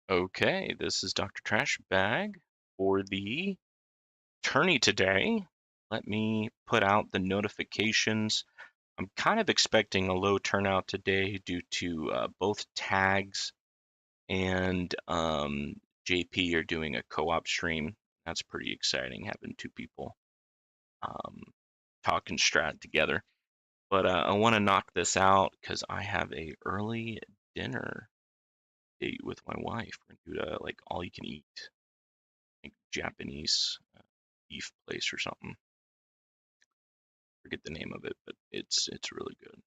Okay, this is Dr. Trash Bag for the tourney today. Let me put out the notifications. I'm kind of expecting a low turnout today due to both tags and JP are doing a co-op stream. That's pretty exciting, having two people um, talking strat together. But I want to knock this out because I have a early dinner date with my wife. We're gonna do like all you can eat, like Japanese beef place or something. Forget the name of it, but it's really good.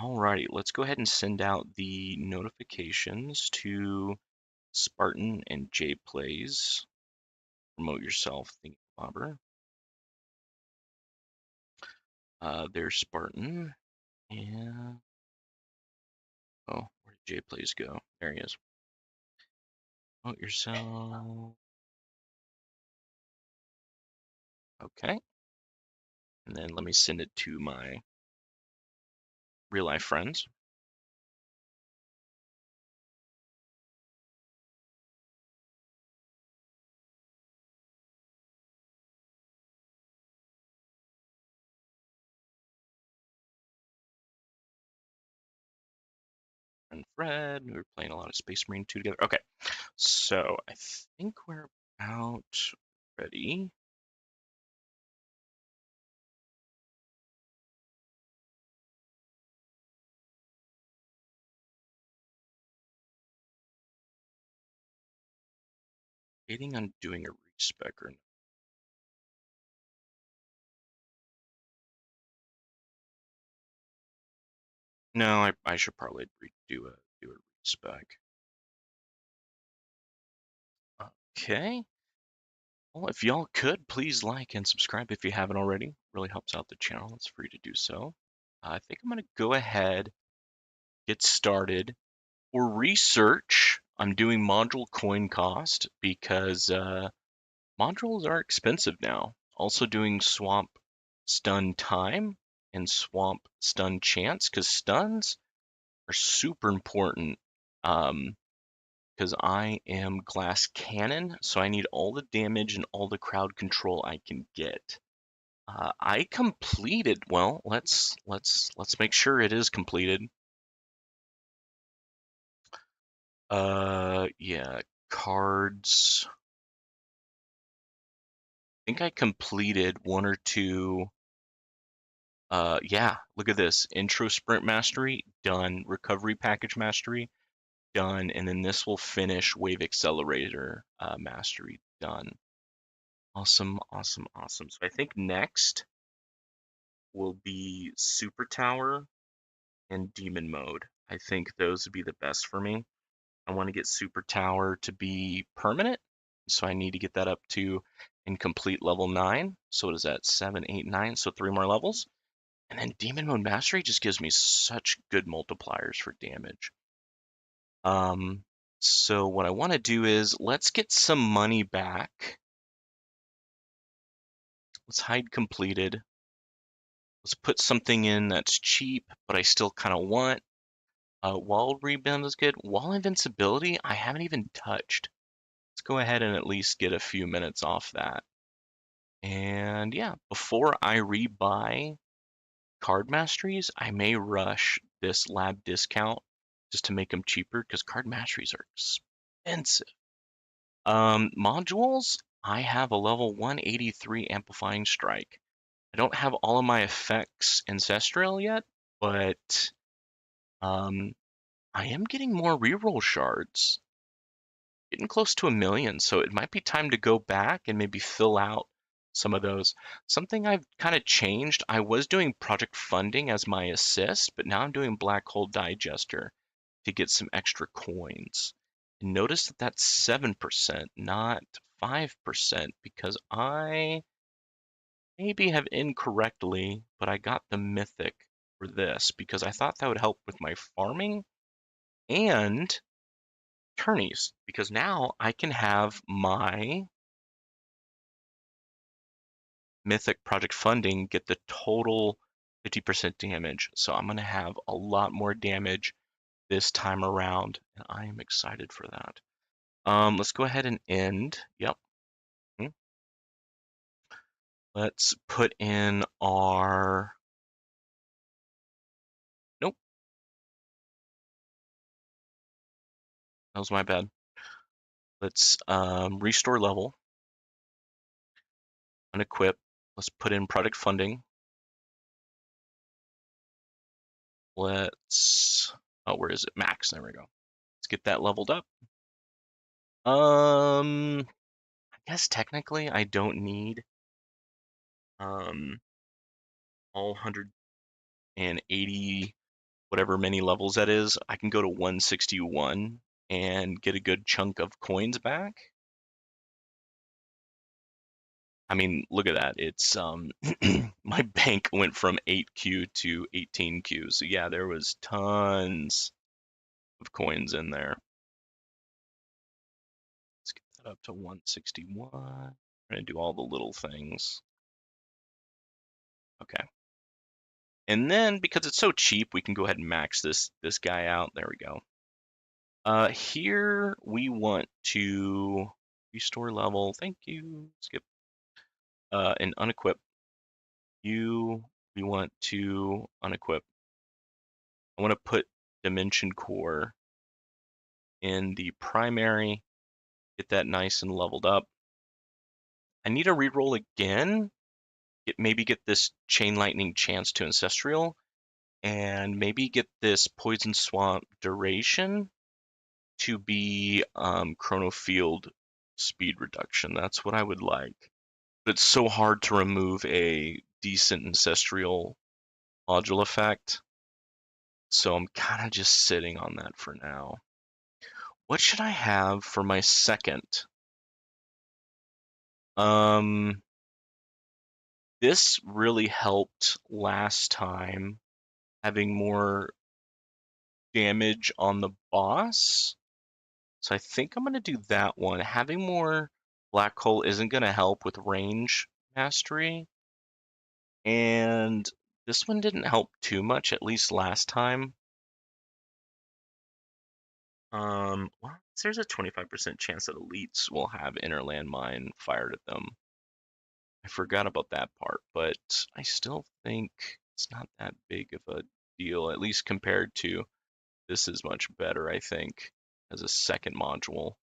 Alrighty, let's go ahead and send out the notifications to Spartan and J Plays. Promote yourself, Thingbobber. There's Spartan. And oh, where did J Plays go? There he is. Promote yourself. Okay. And then let me send it to my real life friends. And Fred, we were playing a lot of Space Marine 2 together. Okay, so I think we're about ready. Waiting on doing a respec or no, I should probably do a respec. Okay. Well, if y'all could, please like and subscribe if you haven't already. Really helps out the channel. It's free to do so. I think I'm going to go ahead, get started. For research, I'm doing module coin cost because modules are expensive now. Also doing swamp stun time and swamp stun chance because stuns are super important. Because I am glass cannon, so I need all the damage and all the crowd control I can get. I completed. Well, let's make sure it is completed. Yeah, cards. I think I completed one or two. Yeah, look at this. Intro sprint mastery, done. Recovery package mastery, done. And then this will finish wave accelerator mastery, done. Awesome, awesome, awesome. So I think next will be super tower and demon mode. I think those would be the best for me. I want to get super tower to be permanent. So I need to get that up to incomplete level 9. So what is that? 7, 8, 9. So 3 more levels. And then Demon Mode Mastery just gives me such good multipliers for damage. Um, so what I want to do is let's get some money back. Let's hide completed. Let's put something in that's cheap, but I still kind of want. Wall rebound is good. Wall invincibility, I haven't even touched. Let's go ahead and at least get a few minutes off that. And yeah, before I rebuy card masteries, I may rush this lab discount just to make them cheaper because card masteries are expensive. Modules, I have a level 183 amplifying strike. I don't have all of my effects ancestral yet, but I am getting more reroll shards. Getting close to 1,000,000, so it might be time to go back and maybe fill out some of those. Something I've kind of changed, I was doing project funding as my assist, but now I'm doing Black Hole Digester to get some extra coins. And notice that that's 7%, not 5%, because I maybe have incorrectly, but I got the mythic for this because I thought that would help with my farming and tourneys because now I can have my Mythic project funding get the total 50% damage. So I'm going to have a lot more damage this time around, and I am excited for that. Let's go ahead and end. Yep. Mhm. Let's put in our. Nope, that was my bad. Let's restore level, unequip. Let's put in product funding. Let's. Oh, where is it? Max. There we go. Let's get that leveled up. I guess technically I don't need um all 180 whatever many levels that is. I can go to 161 and get a good chunk of coins back. I mean, look at that. It's my bank went from 8Q to 18Q. So yeah, there was tons of coins in there. Let's get that up to 161. I'm gonna do all the little things. Okay. And then because it's so cheap, we can go ahead and max this guy out. There we go. Here we want to restore level. Thank you. Skip. And unequip. You. We want to unequip. I want to put Dimension Core in the primary. Get that nice and leveled up. I need a reroll again. Maybe get this Chain Lightning chance to Ancestral, and maybe get this Poison Swamp duration to be Chrono Field speed reduction. That's what I would like. But it's so hard to remove a decent Ancestral module effect. So I'm kind of just sitting on that for now. What should I have for my second? Um, this really helped last time, having more damage on the boss. So I think I'm going to do that one. Having more black hole isn't going to help with range mastery. And this one didn't help too much, at least last time. Well, there's a 25% chance that elites will have inner landmine fired at them. I forgot about that part, but I still think it's not that big of a deal, at least compared to this is much better, I think, as a second module.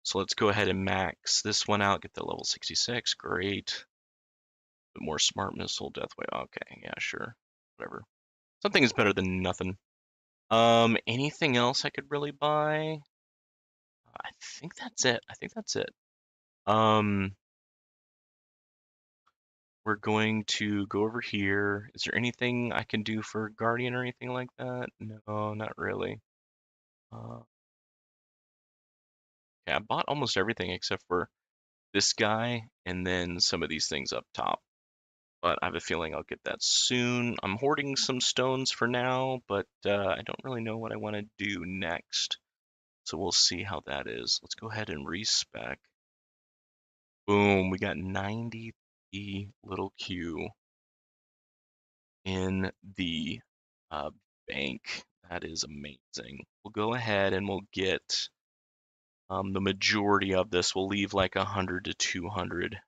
So let's go ahead and max this one out, get the level 66, great. Bit more smart missile, deathway, okay, yeah, sure, whatever. Something is better than nothing. Anything else I could really buy? I think that's it. I think that's it. Um, we're going to go over here. Is there anything I can do for Guardian or anything like that? No, not really. Yeah, I bought almost everything except for this guy and then some of these things up top. But I have a feeling I'll get that soon. I'm hoarding some stones for now, but I don't really know what I want to do next. So we'll see how that is. Let's go ahead and respec. Boom, we got 90 little Q in the uh, bank. That is amazing. We'll go ahead and we'll get the majority of this. We'll leave like 100 to 200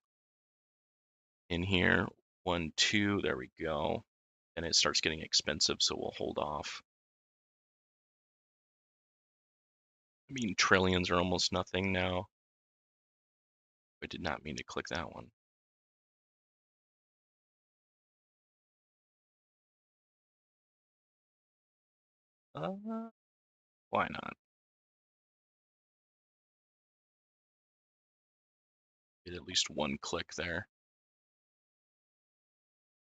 in here. 1, 2, there we go. And it starts getting expensive, so we'll hold off. I mean, trillions are almost nothing now. I did not mean to click that one. Why not? Get at least one click there.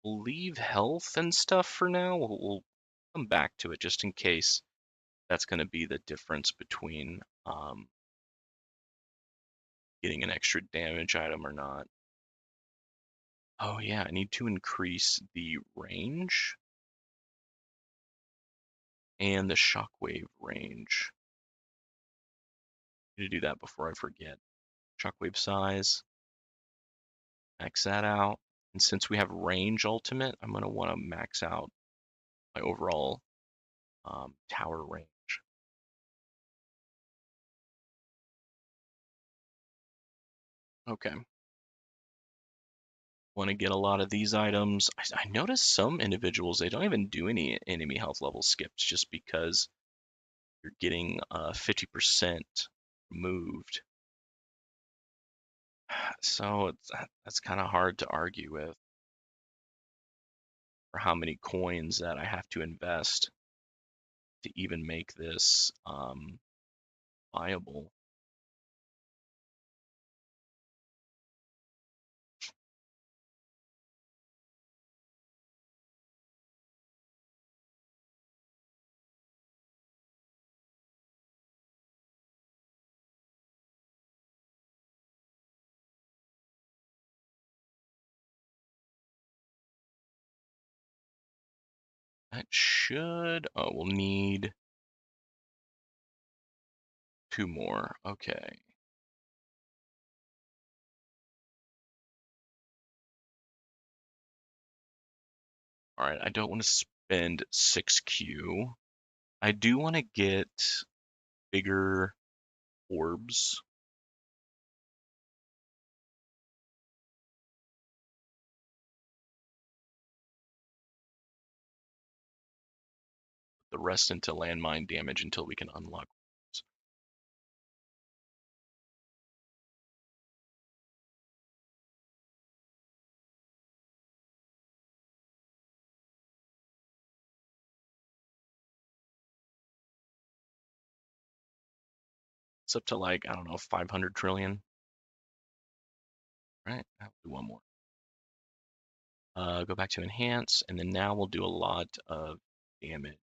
We'll leave health and stuff for now. We'll come back to it just in case that's going to be the difference between getting an extra damage item or not. Oh yeah, I need to increase the range and the shockwave range. I need to do that before I forget. Shockwave size, max that out. And since we have range ultimate, I'm going to want to max out my overall tower range. Okay. Want to get a lot of these items. I noticed some individuals, they don't even do any enemy health level skips just because you're getting 50% moved. So that's kind of hard to argue with for how many coins that I have to invest to even make this viable. That should, oh, we'll need two more. Okay. All right, I don't want to spend 6Q. I do want to get bigger orbs. The rest into landmine damage until we can unlock. It's up to like, I don't know, 500 trillion. Right, I'll do one more. Go back to enhance, and then now we'll do a lot of damage.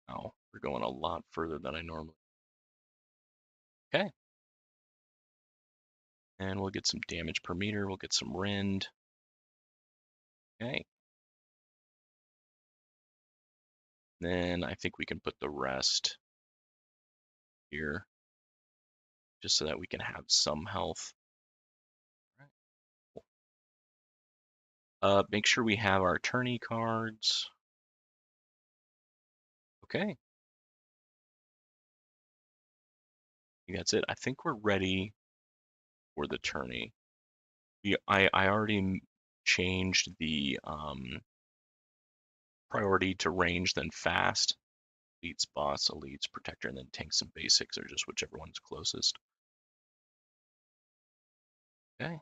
Now we're going a lot further than I normally. Okay. And we'll get some damage per meter. We'll get some rend. Okay. Then I think we can put the rest here just so that we can have some health. Make sure we have our tourney cards. Okay. That's it. I think we're ready for the tourney. I already changed the priority to range then fast. Elites, boss, elites, protector, and then tanks and basics, or just whichever one's closest. Okay.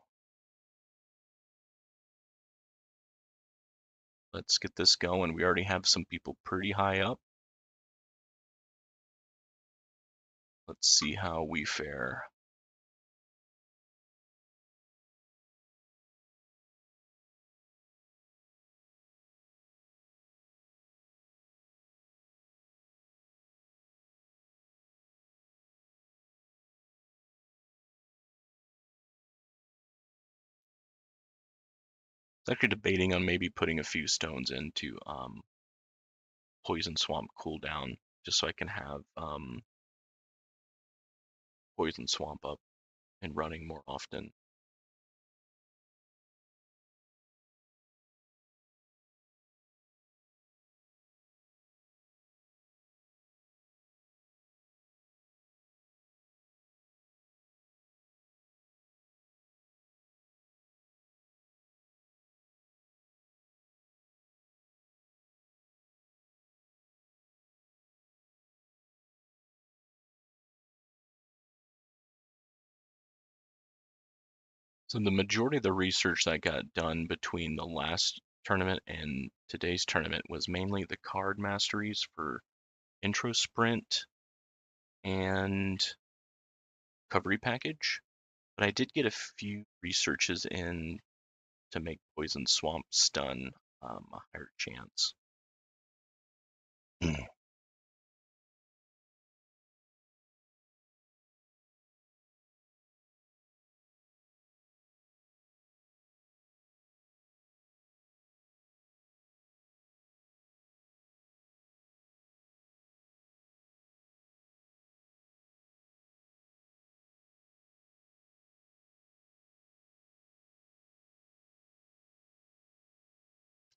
Let's get this going. We already have some people pretty high up. Let's see how we fare. I was actually debating on maybe putting a few stones into Poison Swamp cooldown, just so I can have Poison Swamp up and running more often. So the majority of the research that got done between the last tournament and today's tournament was mainly the card masteries for intro sprint and recovery package. But I did get a few researches in to make Poison Swamp stun a higher chance.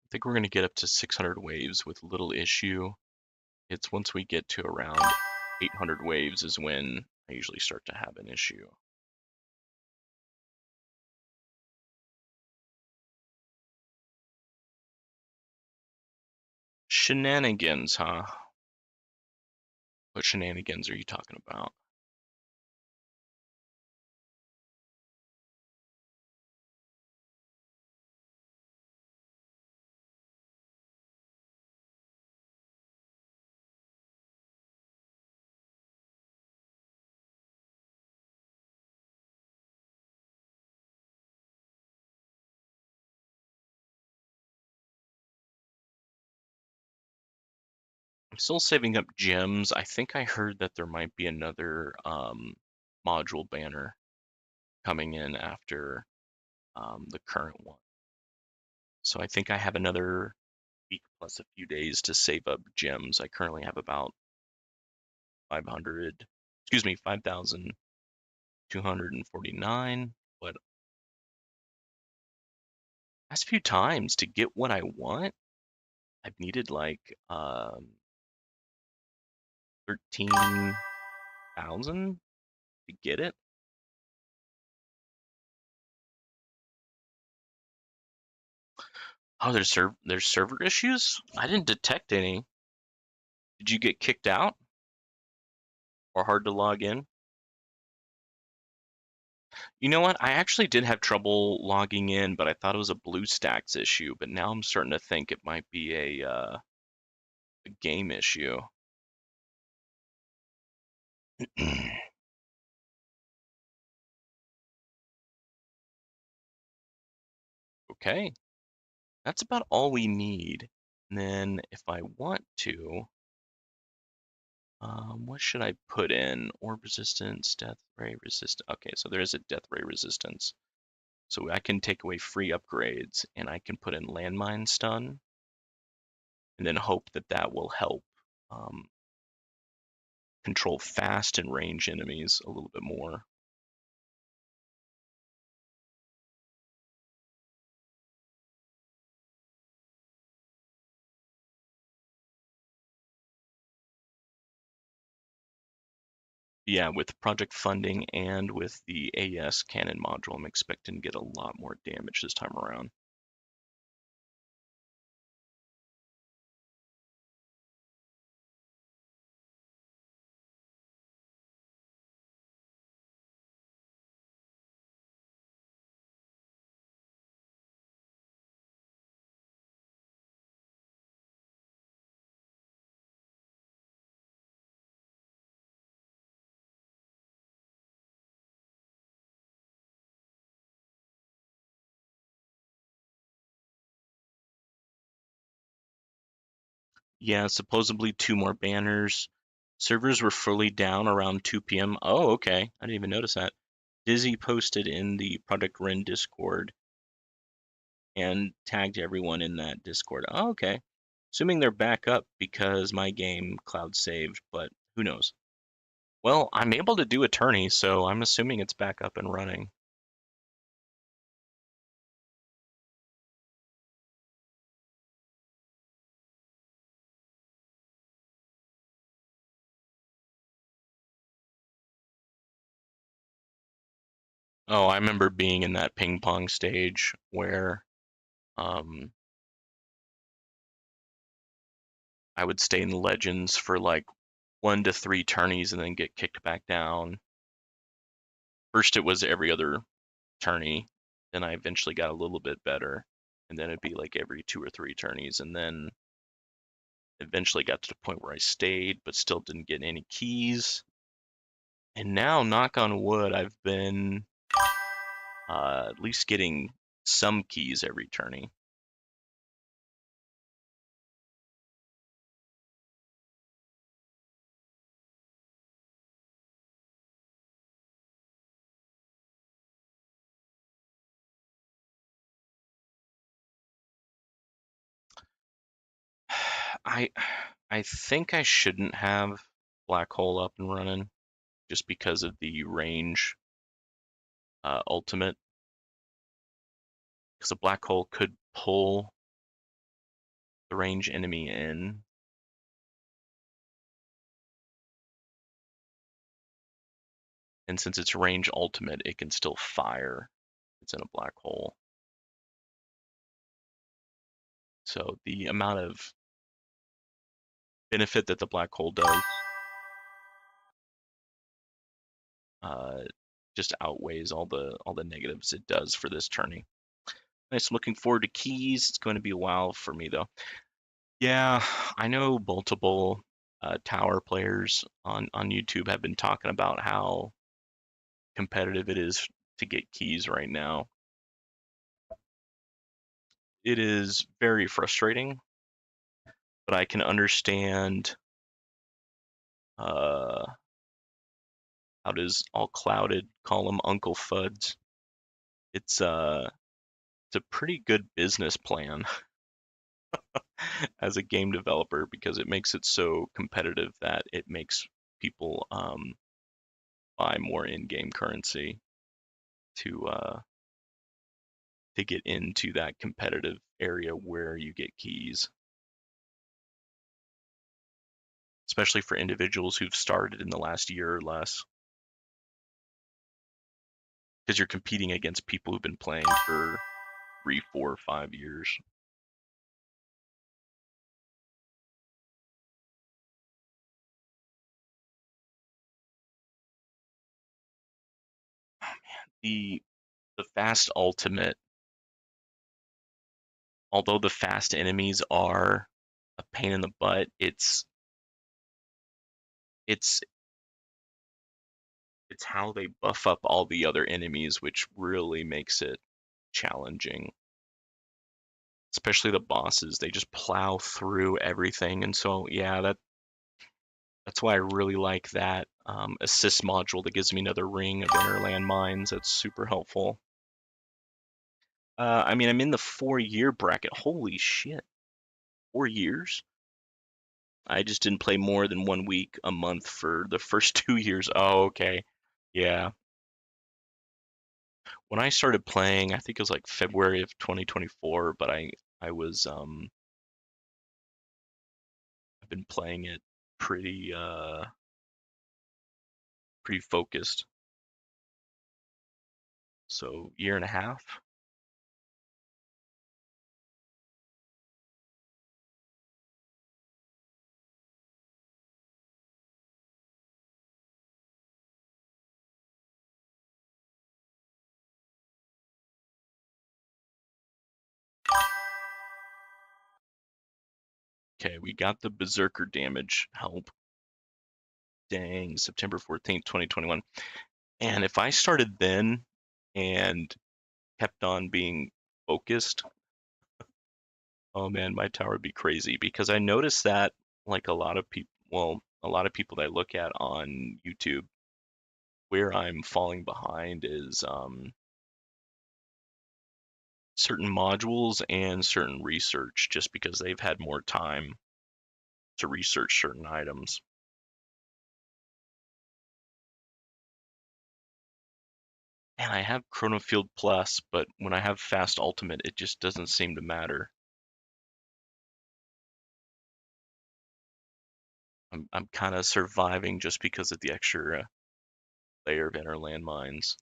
I think we're going to get up to 600 waves with little issue. It's once we get to around 800 waves is when I usually start to have an issue. Shenanigans, huh? What shenanigans are you talking about? I'm still saving up gems. I think I heard that there might be another module banner coming in after the current one. So I think I have another week plus a few days to save up gems. I currently have about 500, excuse me, 5,249. But last few times to get what I want, I've needed like 13,000 to get it. Oh, there's server issues? I didn't detect any. Did you get kicked out or hard to log in? You know what? I actually did have trouble logging in, but I thought it was a BlueStacks issue. But now I'm starting to think it might be a game issue. Okay, that's about all we need. And then if I want to, what should I put in? Orb resistance, death ray resistance. Okay, so there is a death ray resistance. So I can take away free upgrades and I can put in landmine stun and then hope that that will help um, control fast and range enemies a little bit more. Yeah, with project funding and with the AES cannon module, I'm expecting to get a lot more damage this time around. Yeah, supposedly 2 more banners. Servers were fully down around 2 p.m. Oh, okay. I didn't even notice that. Dizzy posted in the Project Ren Discord and tagged everyone in that Discord. Oh, okay. Assuming they're back up because my game cloud saved, but who knows? Well, I'm able to do Attorney, so I'm assuming it's back up and running. Oh, I remember being in that ping pong stage where um, I would stay in the Legends for like 1 to 3 tourneys and then get kicked back down. First, it was every other tourney. Then I eventually got a little bit better, and then it'd be like every 2 or 3 tourneys, and then eventually got to the point where I stayed, but still didn't get any keys. And now, knock on wood, I've been at least getting some keys every tourney. I I think I shouldn't have Black Hole up and running just because of the range ultimate. Because a black hole could pull the range enemy in. And since it's range ultimate, it can still fire. It's in a black hole. So the amount of benefit that the black hole does just outweighs all the negatives it does for this tourney. Nice. Looking forward to keys. It's going to be a while for me though. Yeah, I know multiple tower players on YouTube have been talking about how competitive it is to get keys right now. It is very frustrating, but I can understand how does All Clouded call him Uncle Fuds. It's a pretty good business plan as a game developer because it makes it so competitive that it makes people buy more in-game currency to get into that competitive area where you get keys. Especially for individuals who've started in the last year or less. Because you're competing against people who've been playing for 3, 4, 5 years. Oh man, the fast ultimate, although the fast enemies are a pain in the butt, it's how they buff up all the other enemies, which really makes it challenging. Especially the bosses, they just plow through everything, and so yeah, that's why I really like that assist module that gives me another ring of inner landmines. That's super helpful. I mean, I'm in the 4-year bracket. Holy shit, 4 years? I just didn't play more than 1 week a month for the first 2 years. Oh, okay. Yeah. When I started playing, I think it was like February of 2024, but I was I've been playing it pretty pretty focused. So year and a half. Okay, we got the Berserker damage help. Dang, September 14th, 2021. And if I started then and kept on being focused, oh man, my tower would be crazy because I noticed that like a lot of people, well, a lot of people that I look at on YouTube, where I'm falling behind is certain modules and certain research just because they've had more time to research certain items. And I have Chronofield Plus, but when I have Fast Ultimate, it just doesn't seem to matter. I'm kind of surviving just because of the extra layer of inner landmines.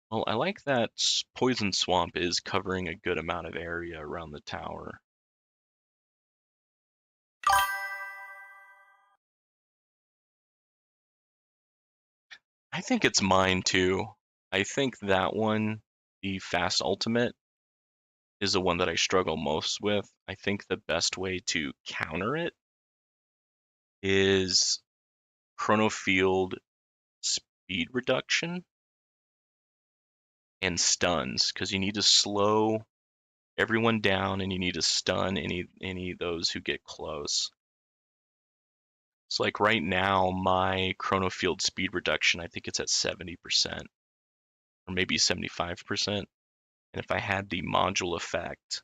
Well, I like that Poison Swamp is covering a good amount of area around the tower. I think it's mine too. I think that one, the Fast Ultimate, is the one that I struggle most with. I think the best way to counter it is Chronofield speed reduction and stuns, because you need to slow everyone down and you need to stun any of those who get close. So like right now, my Chronofield speed reduction, I think it's at 70% or maybe 75%. And if I had the module effect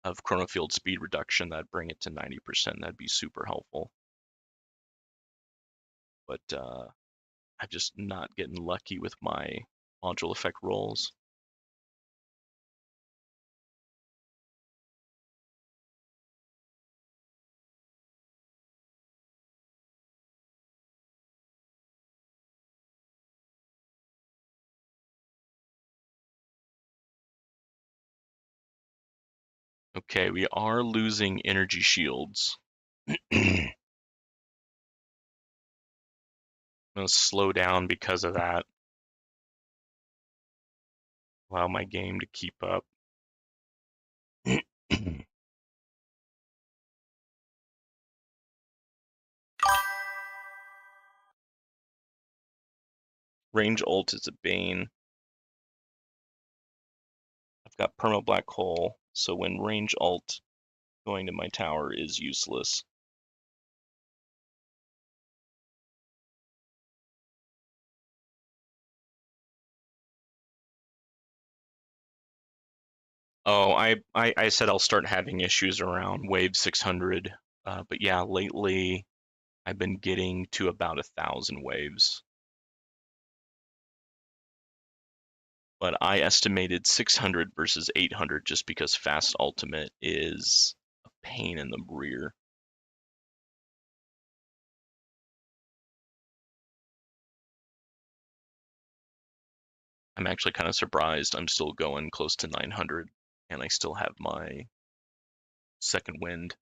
of Chronofield speed reduction, that'd bring it to 90%. That'd be super helpful. but I'm just not getting lucky with my module effect rolls. Okay, we are losing energy shields. I'm gonna slow down because of that. Allow my game to keep up. Range ult is a bane. I've got perma black hole, so when range ult going to my tower is useless. Oh, I said I'll start having issues around wave 600, but yeah, lately I've been getting to about 1,000 waves. But I estimated 600 versus 800 just because fast ultimate is a pain in the rear. I'm actually kind of surprised I'm still going close to 900 and I still have my second wind.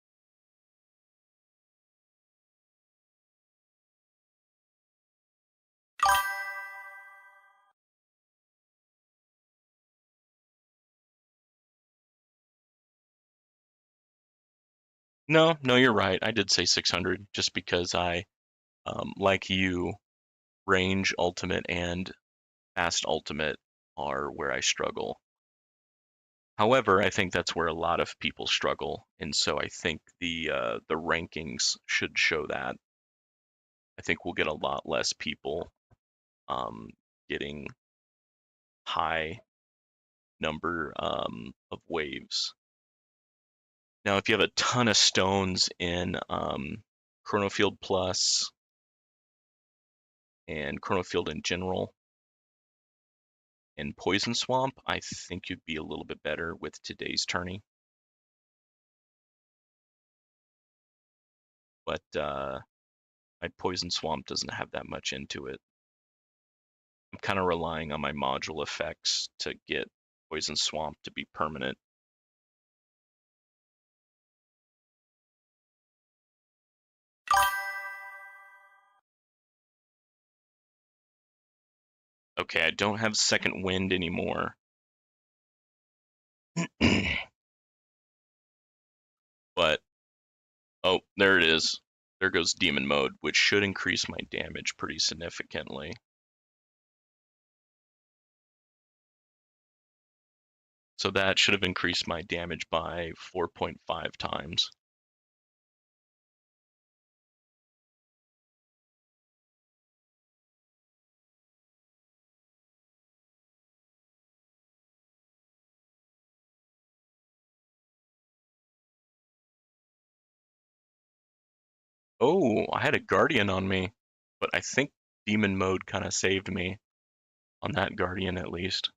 No, you're right. I did say 600 just because I, like you, range ultimate and fast ultimate are where I struggle. However, I think that's where a lot of people struggle, and so I think the rankings should show that. I think we'll get a lot less people getting high number of waves. Now, if you have a ton of stones in Chronofield Plus and Chronofield in general and Poison Swamp, I think you'd be a little bit better with today's tourney. But my Poison Swamp doesn't have that much into it. I'm kind of relying on my module effects to get Poison Swamp to be permanent. Okay, I don't have second wind anymore. But, oh, there it is. There goes demon mode, which should increase my damage pretty significantly. So that should have increased my damage by 4.5 times. Oh, I had a guardian on me, but I think demon mode kind of saved me on that guardian at least.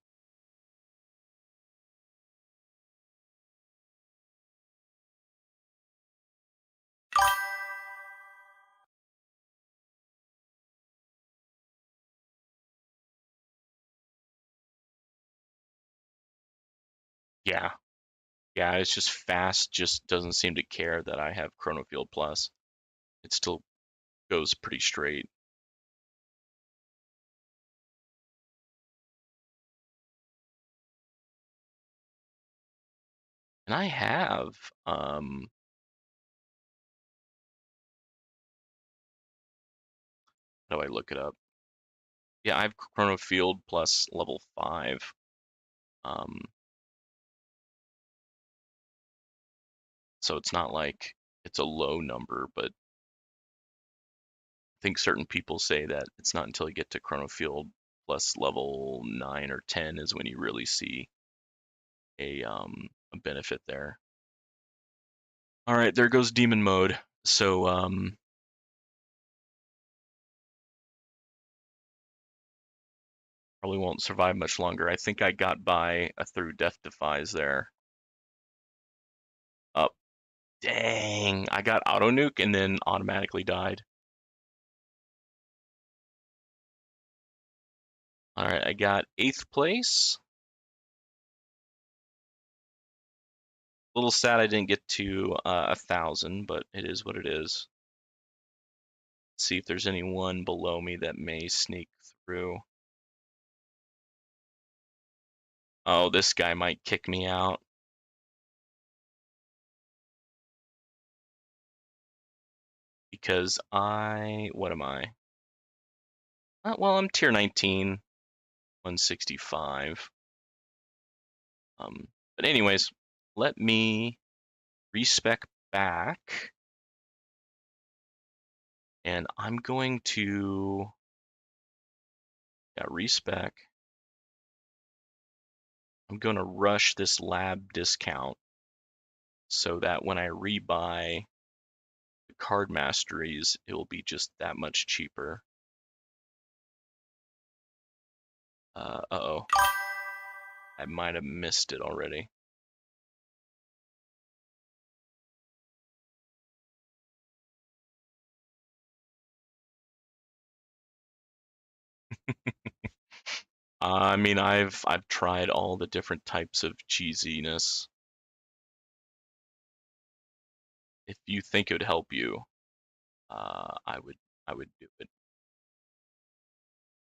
Yeah, yeah, it's just fast, just doesn't seem to care that I have Chronofield Plus. It still goes pretty straight. And I have, how do I look it up? Yeah, I have Chronofield Plus level 5. Um, so it's not like it's a low number, but I think certain people say that it's not until you get to Chronofield Plus level 9 or 10 is when you really see a benefit there. All right, there goes demon mode. So Probably won't survive much longer. I think I got by through Death Defies there. Oh, dang. I got auto nuke and then automatically died. All right, I got 8th place. A little sad I didn't get to 1,000, but it is what it is. Let's see if there's anyone below me that may sneak through. Oh, this guy might kick me out. Because what am I? Well, I'm tier 19, 165. But anyways, let me respec back. And I'm going to, respec. I'm going to rush this lab discount so that when I rebuy the card masteries, it will be just that much cheaper. Uh-oh. I might have missed it already. I mean, I've tried all the different types of cheesiness. If you think it would help you, I would do it.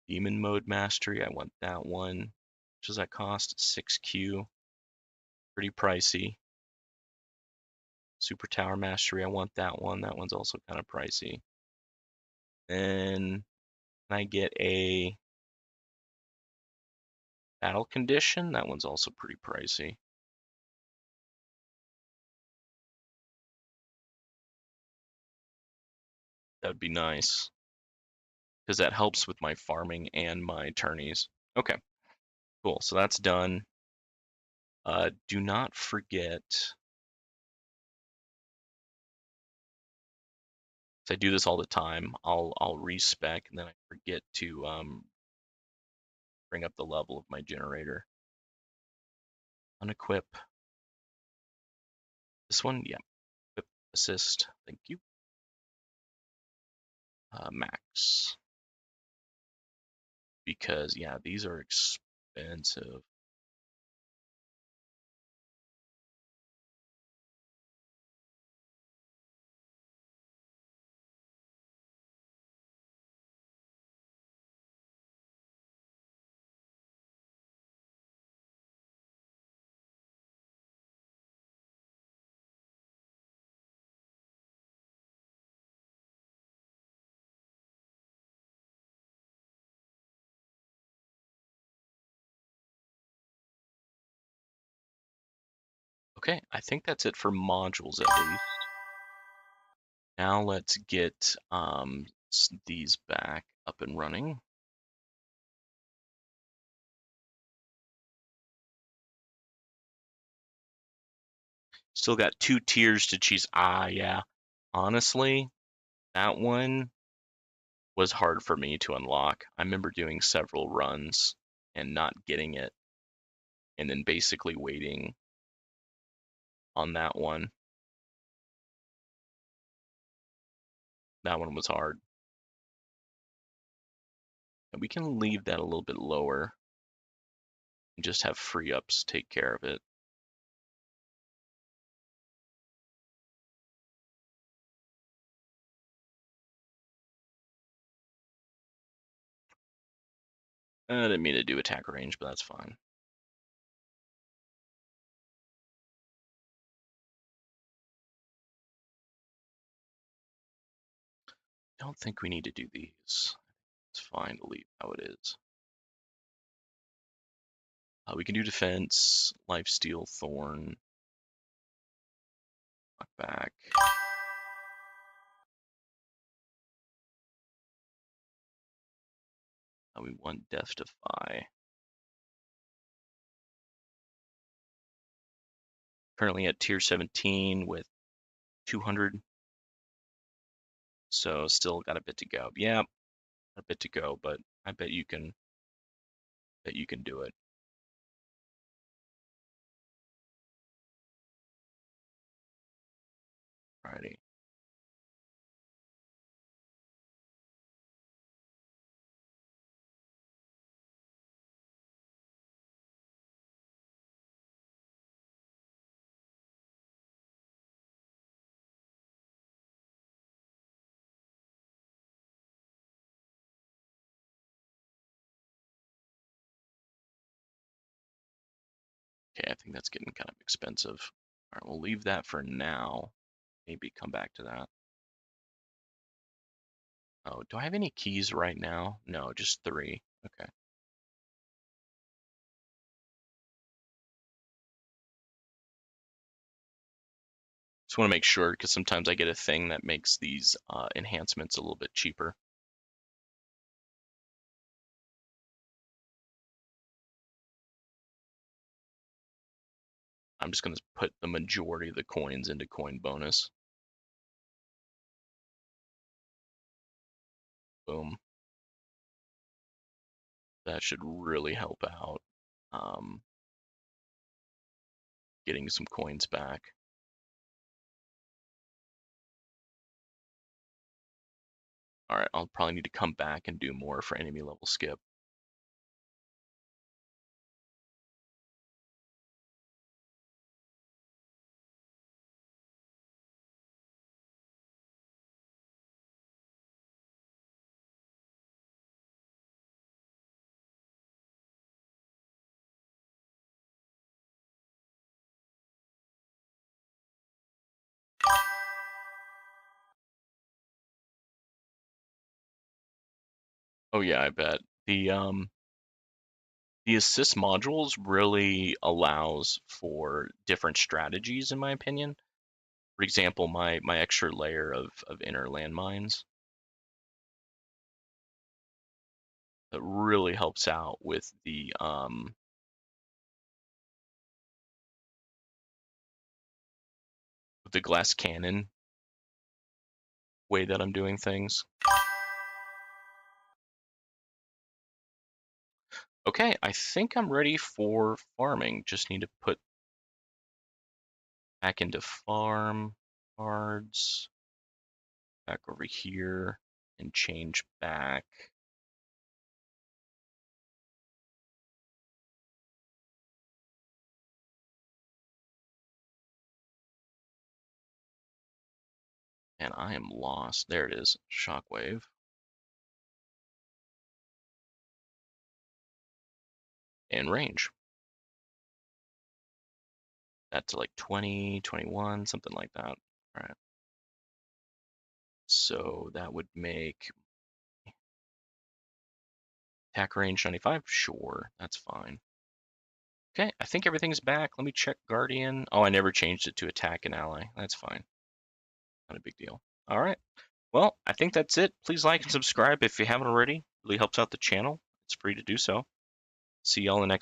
Demon mode mastery, I want that one. What does that cost? 6Q. Pretty pricey. Super tower mastery, I want that one. That one's also kind of pricey. Then I get a battle condition. That one's also pretty pricey. That would be nice because that helps with my farming and my tourneys. Okay, cool. So that's done. Do not forget, I do this all the time. I'll respec and then I forget to bring up the level of my generator. Unequip. This one, yeah. Equip assist. Thank you. Max. Because yeah, these are expensive. Okay, I think that's it for modules at least. Now let's get these back up and running. Still got 2 tiers to choose. Yeah. Honestly, that one was hard for me to unlock. I remember doing several runs and not getting it, and then basically waiting on that one. That one was hard. And we can leave that a little bit lower and just have free ups take care of it. I didn't mean to do attack range, but that's fine. I don't think we need to do these. It's fine to leave how it is. We can do defense, lifesteal, thorn, knock back. We want Death Defy. Currently at tier 17 with 200. So still got a bit to go. Yeah, a bit to go, but I bet you can that you can do it. Alrighty. Okay, I think that's getting kind of expensive. All right, we'll leave that for now. Maybe come back to that. Oh, do I have any keys right now? No, just 3. Okay. Just want to make sure because sometimes I get a thing that makes these enhancements a little bit cheaper. I'm just going to put the majority of the coins into coin bonus. Boom. That should really help out getting some coins back. All right, I'll probably need to come back and do more for enemy level skip. Oh yeah, I bet. The assist modules really allows for different strategies, in my opinion. For example, my extra layer of inner landmines that really helps out with the glass cannon way that I'm doing things. Okay, I think I'm ready for farming. Just need to put back into farm cards, back over here, and change back. And I am lost. There it is, shockwave. And range. That's like 20, 21, something like that. All right. So that would make attack range 95. Sure, that's fine. Okay, I think everything's back. Let me check Guardian. Oh, I never changed it to attack an ally. That's fine. Not a big deal. All right. Well, I think that's it. Please like and subscribe if you haven't already. It really helps out the channel. It's free to do so. See y'all in the next